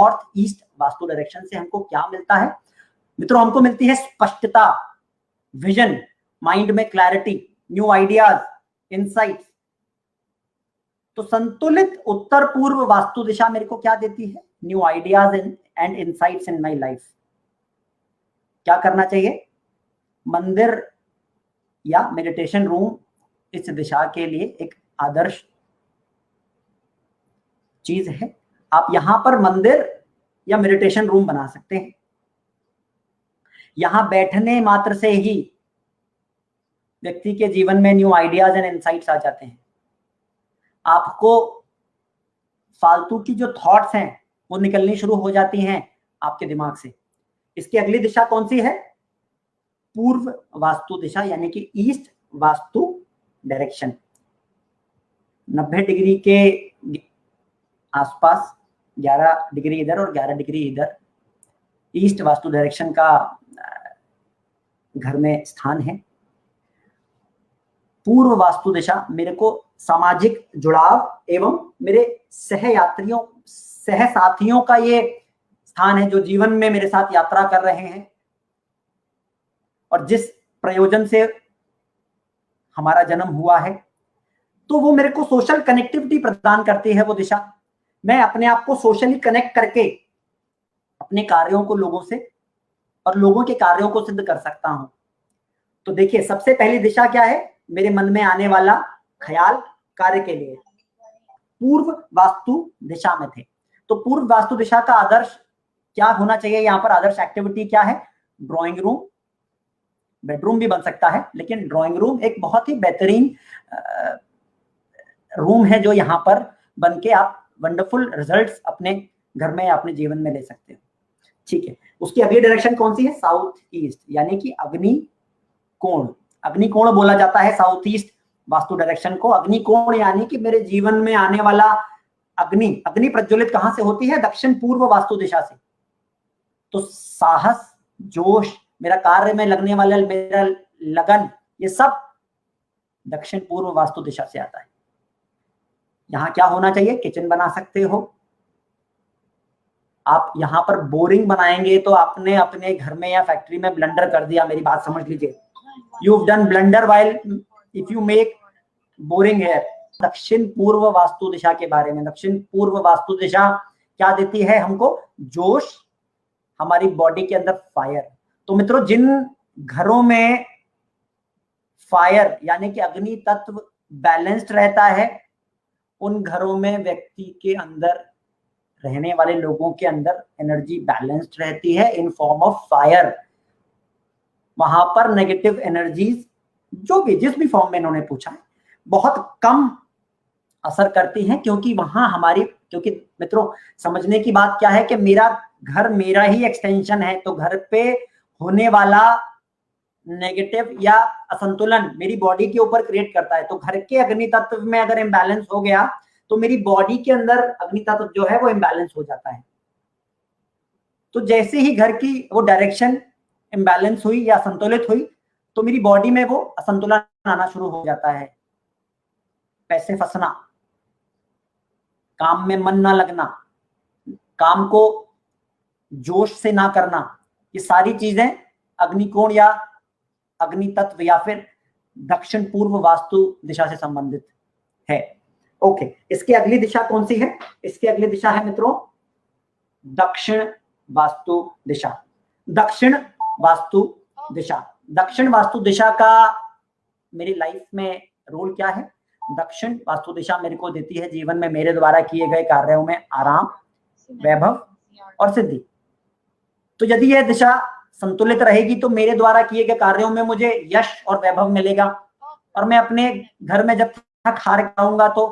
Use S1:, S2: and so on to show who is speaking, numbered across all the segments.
S1: North east vastu direction से हमको क्या मिलता है मित्रों? हमको मिलती है स्पष्टता, विजन, माइंड में क्लैरिटी, न्यू आइडियाज, इंसाइट्स। तो संतुलित उत्तर पूर्व वास्तु दिशा मेरे को क्या देती है? New ideas and insights in my life. क्या करना चाहिए? मंदिर या मेडिटेशन रूम इस दिशा के लिए एक आदर्श चीज है। आप यहां पर मंदिर या मेडिटेशन रूम बना सकते हैं। यहां बैठने मात्र से ही व्यक्ति के जीवन में न्यू आइडियाज एंड इंसाइट्स आ जाते हैं। आपको फालतू की जो थॉट्स हैं वो निकलनी शुरू हो जाती हैं आपके दिमाग से। इसकी अगली दिशा कौन सी है? पूर्व वास्तु दिशा, यानी कि ईस्ट वास्तु डायरेक्शन। 90 डिग्री के आसपास 11 डिग्री इधर और 11 डिग्री इधर ईस्ट वास्तु डायरेक्शन का घर में स्थान है। पूर्व वास्तु दिशा मेरे को सामाजिक जुड़ाव एवं मेरे सहयात्रियों, सहसाथियों का ये स्थान है जो जीवन में मेरे साथ यात्रा कर रहे हैं और जिस प्रयोजन से हमारा जन्म हुआ है, तो वो मेरे को सोशल कनेक्टिविटी प्रदान करती है वो दिशा। मैं अपने आप को सोशली कनेक्ट करके अपने कार्यों को लोगों से और लोगों के कार्यों को सिद्ध कर सकता हूं। तो देखिए, सबसे पहली दिशा क्या है? मेरे मन में आने वाला ख्याल कार्य के लिए पूर्व वास्तु दिशा में थे। तो पूर्व वास्तु दिशा का आदर्श क्या होना चाहिए? यहाँ पर आदर्श एक्टिविटी क्या है? ड्राइंग रूम, बेडरूम भी बन सकता है, लेकिन ड्राइंग रूम एक बहुत ही बेहतरीन रूम है जो यहाँ पर बन के आप वंडरफुल रिजल्ट्स अपने घर में या अपने जीवन में ले सकते हो। ठीक है, उसकी अगली डायरेक्शन कौन सी है? साउथ ईस्ट, यानी कि अग्नि कोण। अग्नि कोण बोला जाता है साउथ ईस्ट वास्तु डायरेक्शन को। अग्नि कोण यानी कि मेरे जीवन में आने वाला अग्नि, अग्नि प्रज्वलित कहां से होती है? दक्षिण पूर्व वास्तु दिशा से। तो साहस, जोश, मेरा कार्य में लगने वाला मेरा लगन, ये सब दक्षिण पूर्व वास्तु दिशा से आता है। यहां क्या होना चाहिए? किचन बना सकते हो आप। यहां पर बोरिंग बनाएंगे तो आपने अपने घर में या फैक्ट्री में ब्लंडर कर दिया। मेरी बात समझ लीजिए, you've done blunder while if you make boring here। दक्षिण पूर्व वास्तु दिशा के बारे में, दक्षिण पूर्व वास्तु दिशा क्या देती है हमको? जोश, हमारी बॉडी के अंदर फायर। तो मित्रों, जिन घरों में फायर यानी कि अग्नि तत्व बैलेंस्ड रहता है, उन घरों में व्यक्ति के अंदर, रहने वाले लोगों के अंदर एनर्जी बैलेंस्ड रहती है इन फॉर्म ऑफ फायर। वहां पर नेगेटिव एनर्जीज जो भी जिस भी फॉर्म में इन्होंने पूछा है बहुत कम असर करती हैं, क्योंकि वहां हमारी, क्योंकि मित्रों समझने की बात क्या है कि मेरा घर मेरा ही एक्सटेंशन है। तो घर पे होने वाला नेगेटिव या असंतुलन मेरी बॉडी के ऊपर क्रिएट करता है। तो घर के अग्नि तत्व में अगर इम्बैलेंस हो गया तो मेरी बॉडी के अंदर अग्नि तत्व जो है वो इम्बैलेंस हो जाता है। तो जैसे ही घर की वो डायरेक्शन इम्बैलेंस हुई या असंतुलित हुई तो मेरी बॉडी में वो असंतुलन आना शुरू हो जाता है। पैसे फंसना, काम में मन ना लगना, काम को जोश से ना करना, ये सारी चीजें अग्निकोण या अग्नि तत्व या फिर दक्षिण पूर्व वास्तु दिशा से संबंधित है। ओके, इसकी अगली दिशा कौन सी है? इसकी अगली दिशा है मित्रों दक्षिण वास्तु दिशा। दक्षिण वास्तु दिशा, दक्षिण वास्तु दिशा का मेरी लाइफ में रोल क्या है? दक्षिण वास्तु दिशा मेरे को देती है जीवन में मेरे द्वारा किए गए कार्यों में आराम, वैभव और सिद्धि। तो यदि यह दिशा संतुलित रहेगी तो मेरे द्वारा किए गए कार्यों में मुझे यश और वैभव मिलेगा और मैं अपने घर में जब थक हार पाऊंगा तो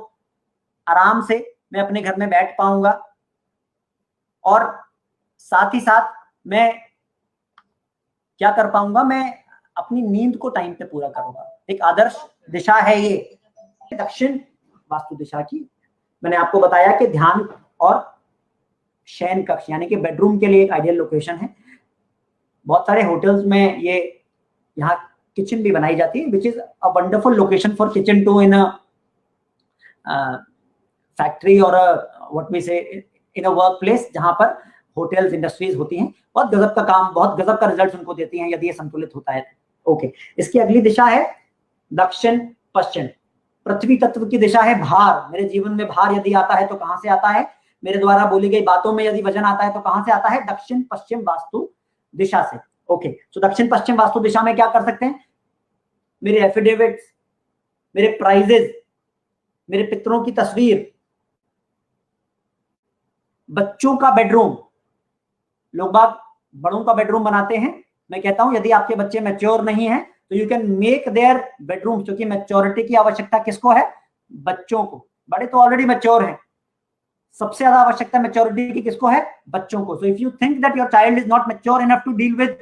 S1: आराम से मैं अपने घर में बैठ पाऊंगा और साथ ही साथ मैं क्या कर पाऊंगा? मैं अपनी नींद को टाइम पे पूरा करूंगा। एक आदर्श दिशा है ये दक्षिण वास्तु दिशा की। मैंने आपको बताया कि ध्यान और शयन कक्ष यानी कि बेडरूम के लिए एक आइडियल लोकेशन है। बहुत सारे होटल्स में ये यहाँ किचन भी बनाई जाती है, which is a wonderful location for kitchen to in factory और what we say in a work place, जहां पर होटल्स इंडस्ट्रीज होती हैं। बहुत गजब का काम, बहुत गजब का रिजल्ट उनको देती हैं यदि ये संतुलित होता है। ओके, इसकी अगली दिशा है दक्षिण पश्चिम। पृथ्वी तत्व की दिशा है भार। मेरे जीवन में भार यदि आता है तो कहां से आता है? मेरे द्वारा बोली गई बातों में यदि वजन आता है तो कहां से आता है? दक्षिण पश्चिम वास्तु दिशा से। ओके, तो दक्षिण पश्चिम वास्तु दिशा में क्या कर सकते हैं? मेरे एफिडेविट्स, मेरे प्राइजेस, मेरे पितरों की तस्वीर, बच्चों का बेडरूम। लोग बाग बड़ों का बेडरूम बनाते हैं। मैं कहता हूं यदि आपके बच्चे मैच्योर नहीं है तो you can make their bedroom, क्योंकि मैच्योरिटी की आवश्यकता किसको है? बच्चों को। बड़े तो ऑलरेडी मैच्योर हैं, सबसे ज्यादा आवश्यकता मैच्योरिटी की किसको है? बच्चों को। So if you think that your child is not mature enough to deal with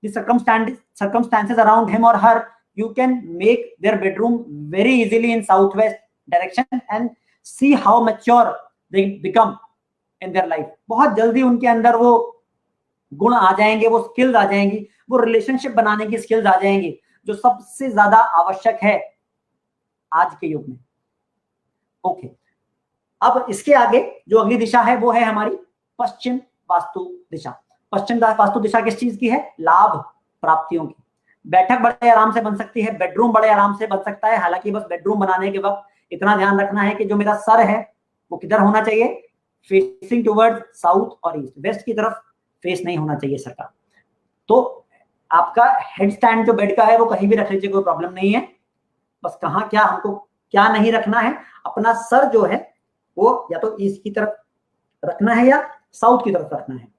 S1: the circumstances around him or her, you can make their bedroom very easily in southwest direction and see how mature they become in their life. बहुत जल्दी उनके अंदर वो गुण आ जाएंगे, वो skills आ जाएंगी, वो रिलेशनशिप बनाने की स्किल्स आ जाएंगी, जो सबसे ज्यादा आवश्यक है आज के युग में। ओके, अब इसके आगे जो अगली दिशा है वो है हमारी पश्चिम वास्तु दिशा। पश्चिम वास्तु दिशा किस चीज की है? लाभ प्राप्तियों की। बैठक बड़े आराम से बन सकती है, बेडरूम बड़े आराम से बन सकता है। हालांकि बस बेडरूम बनाने के वक्त इतना ध्यान रखना है कि जो मेरा सर है वो किधर होना चाहिए? फेसिंग टुवर्ड साउथ और ईस्ट, वेस्ट की तरफ फेस नहीं होना चाहिए सर का। तो आपका हेड स्टैंड जो बेड का है वो कहीं भी रख लीजिए, कोई प्रॉब्लम नहीं है। बस कहाँ क्या हमको क्या नहीं रखना है, अपना सर जो है वो या तो ईस्ट की तरफ रखना है या साउथ की तरफ रखना है।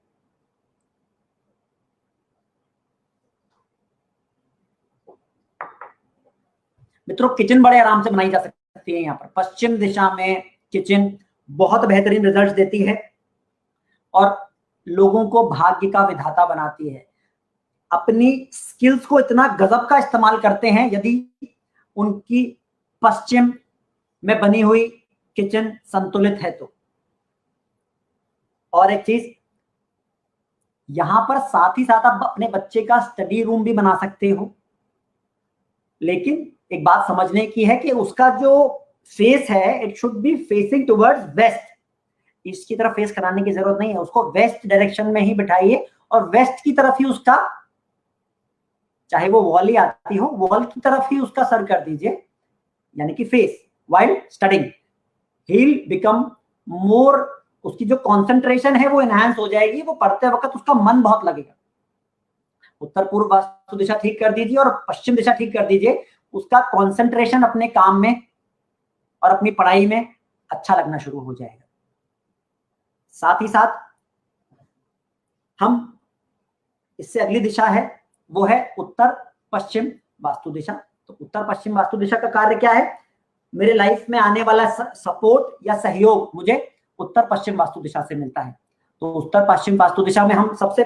S1: मित्रों, किचन बड़े आराम से बनाई जा सकती है। यहाँ पर पश्चिम दिशा में किचन बहुत बेहतरीन रिजल्ट देती है और लोगों को भाग्य का विधाता बनाती है। अपनी स्किल्स को इतना गजब का इस्तेमाल करते हैं यदि उनकी पश्चिम में बनी हुई किचन संतुलित है तो। और एक चीज यहां पर साथ ही साथ आप अपने बच्चे का स्टडी रूम भी बना सकते हो, लेकिन एक बात समझने की है कि उसका जो फेस है it should be facing towards waste. East की तरफ फेस कराने की जरूरत नहीं है, उसको वेस्ट डायरेक्शन में ही बिठाइए और वेस्ट की तरफ ही उसका, चाहे वो वॉल ही आती हो, वॉल की तरफ ही उसका सर कर दीजिए, यानी कि face while studying. He will become more, उसकी जो कंसंट्रेशन है वो एनहांस हो जाएगी, वो पढ़ते वक्त उसका मन बहुत लगेगा। उत्तर पूर्व वास्तु दिशा ठीक कर दीजिए और पश्चिम दिशा ठीक कर दीजिए, उसका कंसंट्रेशन अपने काम में और अपनी पढ़ाई में अच्छा लगना शुरू हो जाएगा। साथ ही साथ हम इससे अगली दिशा है वो है उत्तर पश्चिम वास्तु दिशा। तो उत्तर पश्चिम वास्तु दिशा का कार्य क्या है? मेरे लाइफ में आने वाला सपोर्ट या सहयोग मुझे उत्तर पश्चिम वास्तु दिशा से मिलता है। तो उत्तर पश्चिम वास्तु दिशा में हम सबसे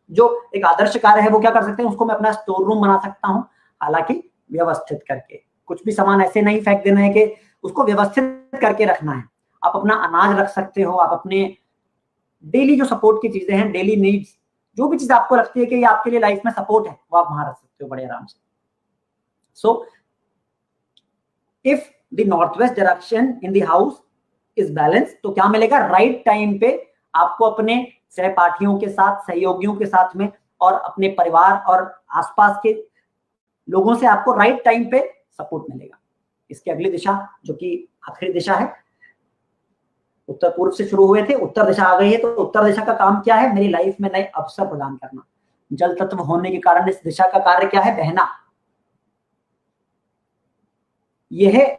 S1: जो एक आदर्श कार्य है वो क्या कर सकते हैं? उसको मैं अपना स्टोर रूम बना सकता हूं, हालांकि व्यवस्थित करके। कुछ भी सामान ऐसे नहीं फेंक देना है कि उसको व्यवस्थित करके रखना है। आप अपना अनाज रख सकते हो, आप अपने डेली जो सपोर्ट की चीजें हैं, डेली नीड्स, जो भी चीज आपको लगती है कि ये आपके लिए लाइफ में सपोर्ट है, वो आप वहां रख सकते हो बड़े आराम से। So if the north west direction in the house is balance, तो क्या मिलेगा? राइट टाइम पे आपको अपने सहपाठियों के साथ, सहयोगियों के साथ में और अपने परिवार और आसपास के लोगों से आपको राइट टाइम पे सपोर्ट मिलेगा। इसकी अगली दिशा जो कि आखिरी दिशा है, उत्तर पूर्व से शुरू हुए थे, उत्तर दिशा आ गई है। तो उत्तर दिशा का काम क्या है? मेरी लाइफ में नए अवसर प्रदान करना। जल तत्व होने के कारण इस दिशा का कार्य क्या है? बहना। यह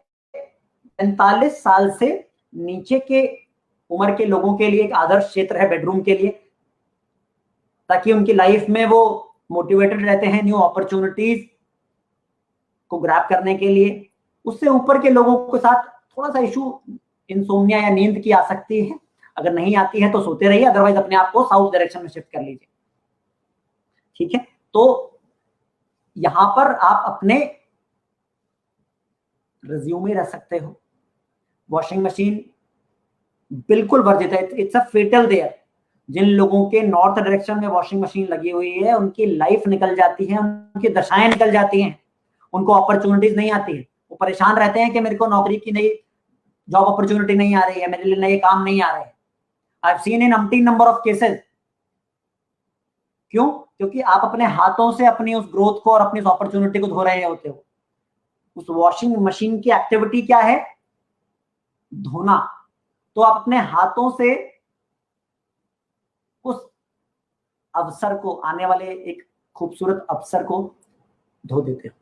S1: 45 साल से नीचे के उम्र के लोगों के लिए एक आदर्श क्षेत्र है बेडरूम के लिए, ताकि उनकी लाइफ में वो मोटिवेटेड रहते हैं न्यू अपॉर्चुनिटीज को ग्रैब करने के लिए। उससे ऊपर के लोगों के साथ थोड़ा सा इशू इंसोम्निया या नींद की आ सकती है। अगर नहीं आती है तो सोते रहिए, अदरवाइज अपने आप को साउथ डायरेक्शन में शिफ्ट कर लीजिए। ठीक है, तो यहां पर आप अपने रिज्यूमे रख सकते हो। वॉशिंग मशीन बिल्कुल वर्जित है, इट्स अ फेटल देयर। जिन लोगों के नॉर्थ डायरेक्शन में वॉशिंग मशीन लगी हुई है उनकी लाइफ निकल जाती है, उनकी दशाएं निकल जाती हैं, उनको अपॉर्चुनिटीज नहीं आती है। वो परेशान रहते हैं कि मेरे को नौकरी की नई जॉब अपॉर्चुनिटी नहीं आ रही है, मेरे लिए नए काम नहीं आ रहे हैं। I've seen in umpteen number of cases. क्यों? क्योंकि आप अपने हाथों से अपनी उस ग्रोथ को और अपनी उस अपॉर्चुनिटी को धो रहे होते हो। उस वॉशिंग मशीन की एक्टिविटी क्या है? धोना। तो आप अपने हाथों से उस अवसर को, आने वाले एक खूबसूरत अवसर को धो देते हो।